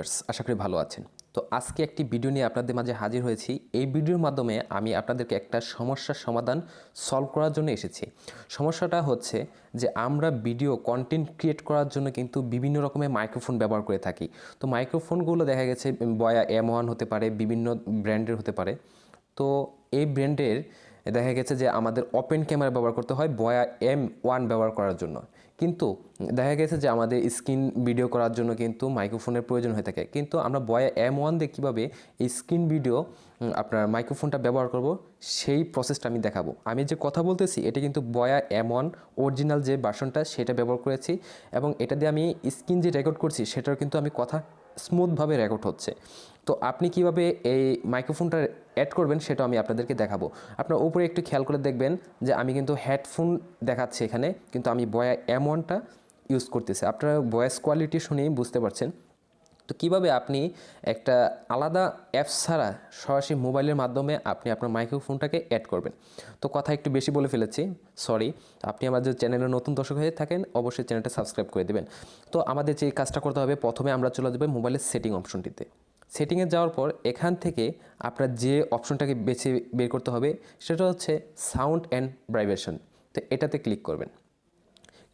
Viewers, আশা করি ভালো আছেন। তো আজকে একটি ভিডিও নিয়ে আপনাদের মাঝে হাজির হয়েছি। এই ভিডিওর মাধ্যমে আমি আপনাদেরকে একটা সমস্যার সমাধান সলভ করার জন্য এসেছি। সমস্যাটা হচ্ছে যে আমরা ভিডিও কন্টেন্ট ক্রিয়েট করার জন্য কিন্তু বিভিন্ন রকমের মাইক্রোফোন ব্যবহার করে থাকি। তো মাইক্রোফোনগুলো দেখা গেছে বয়া M1 হতে পারে, বিভিন্ন ব্র্যান্ডের হতে পারে। তো এই ব্র্যান্ডের দেখা গেছে যে আমাদের ওপেন ক্যামেরা ব্যবহার করতে হয় বয়া M1 ব্যবহার করার জন্য, কিন্তু দেখা গেছে যে আমাদের স্ক্রিন ভিডিও করার জন্য কিন্তু মাইক্রোফোনের প্রয়োজন হয়ে থাকে। কিন্তু আমরা বয়া M1 দিয়ে কীভাবে এই স্ক্রিন ভিডিও আপনার মাইক্রোফোনটা ব্যবহার করব সেই প্রসেসটা আমি দেখাবো। আমি যে কথা বলতেছি এটা কিন্তু বয়া M1 অরিজিনাল যে ভার্সনটা সেটা ব্যবহার করেছি, এবং এটা দিয়ে আমি স্ক্রিন যে রেকর্ড করছি সেটার কিন্তু আমি কথা স্মুথভাবে রেকর্ড হচ্ছে। তো আপনি কিভাবে এই মাইক্রোফোনটা অ্যাড করবেন সেটা আমি আপনাদেরকে দেখাবো। আপনার উপরে একটু খেয়াল করে দেখবেন যে আমি কিন্তু হেডফোন দেখাচ্ছি এখানে, কিন্তু আমি বয়া M1টা ইউজ করতেছি। আপনারা ভয়েস কোয়ালিটি শুনেই বুঝতে পারছেন। তো কিভাবে আপনি একটা আলাদা অ্যাপস ছাড়া সরাসরি মোবাইলের মাধ্যমে আপনি আপনার মাইক্রোফোনটাকে অ্যাড করবেন। তো কথা একটু বেশি বলে ফেলেছি, সরি। আপনি আমাদের চ্যানেলের নতুন দর্শক হয়ে থাকেন, অবশ্যই চ্যানেলটা সাবস্ক্রাইব করে দেবেন। তো আমাদের যে কাজটা করতে হবে, প্রথমে আমরা চলে যাব মোবাইলের সেটিং অপশনটিতে। সেটিংয়ে যাওয়ার পর এখান থেকে আপনার যে অপশনটাকে বেছে বের করতে হবে সেটা হচ্ছে সাউন্ড অ্যান্ড ভাইব্রেশন। তো এটাতে ক্লিক করবেন।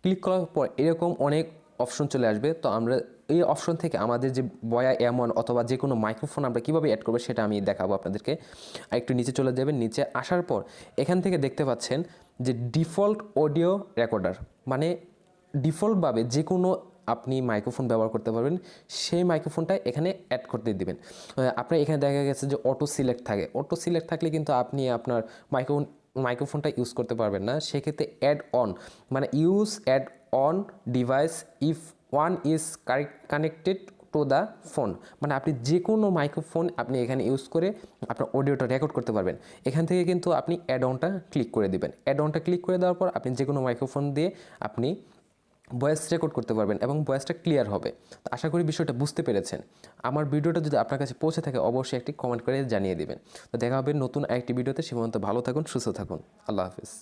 ক্লিক করার পর এরকম অনেক অপশন চলে আসবে। তো আমরা এই অপশন থেকে আমাদের যে বয়া M1 অথবা যে কোনো মাইক্রোফোন আমরা কীভাবে অ্যাড করবো সেটা আমি দেখাবো আপনাদেরকে। আর একটু নিচে চলে যাবেন। নিচে আসার পর এখান থেকে দেখতে পাচ্ছেন যে ডিফল্ট অডিও রেকর্ডার, মানে ডিফল্টভাবে যে কোনো আপনি মাইক্রোফোন ব্যবহার করতে পারবেন, সেই মাইক্রোফোনটা এখানে অ্যাড করতে দিবেন। আপনার এখানে দেখা গেছে যে অটো সিলেক্ট থাকে। অটো সিলেক্ট থাকলে কিন্তু আপনি আপনার মাইক্রোফোনটা ইউজ করতে পারবেন না। সেক্ষেত্রে অ্যাড অন, মানে use add on device if one is connected to the phone, মানে আপনি যে কোনো মাইক্রোফোন আপনি এখানে ইউজ করে আপনার অডিওটা রেকর্ড করতে পারবেন। এখান থেকে কিন্তু আপনি অ্যাড অনটা ক্লিক করে দেবেন। অ্যাড অনটা ক্লিক করে দেওয়ার পর আপনি যে কোনো মাইক্রোফোন দিয়ে আপনি ভয়েস রেকর্ড করতে পারবেন এবং ভয়েসটা ক্লিয়ার হবে। তো আশা করি বিষয়টা বুঝতে পেরেছেন। আমার ভিডিওটা যদি আপনার কাছে পৌঁছে থাকে অবশ্যই একটি কমেন্ট করে জানিয়ে দেবেন। তো দেখা হবে নতুন একটি ভিডিওতে। সে পর্যন্ত ভালো থাকুন, সুস্থ থাকুন। আল্লাহ হাফিজ।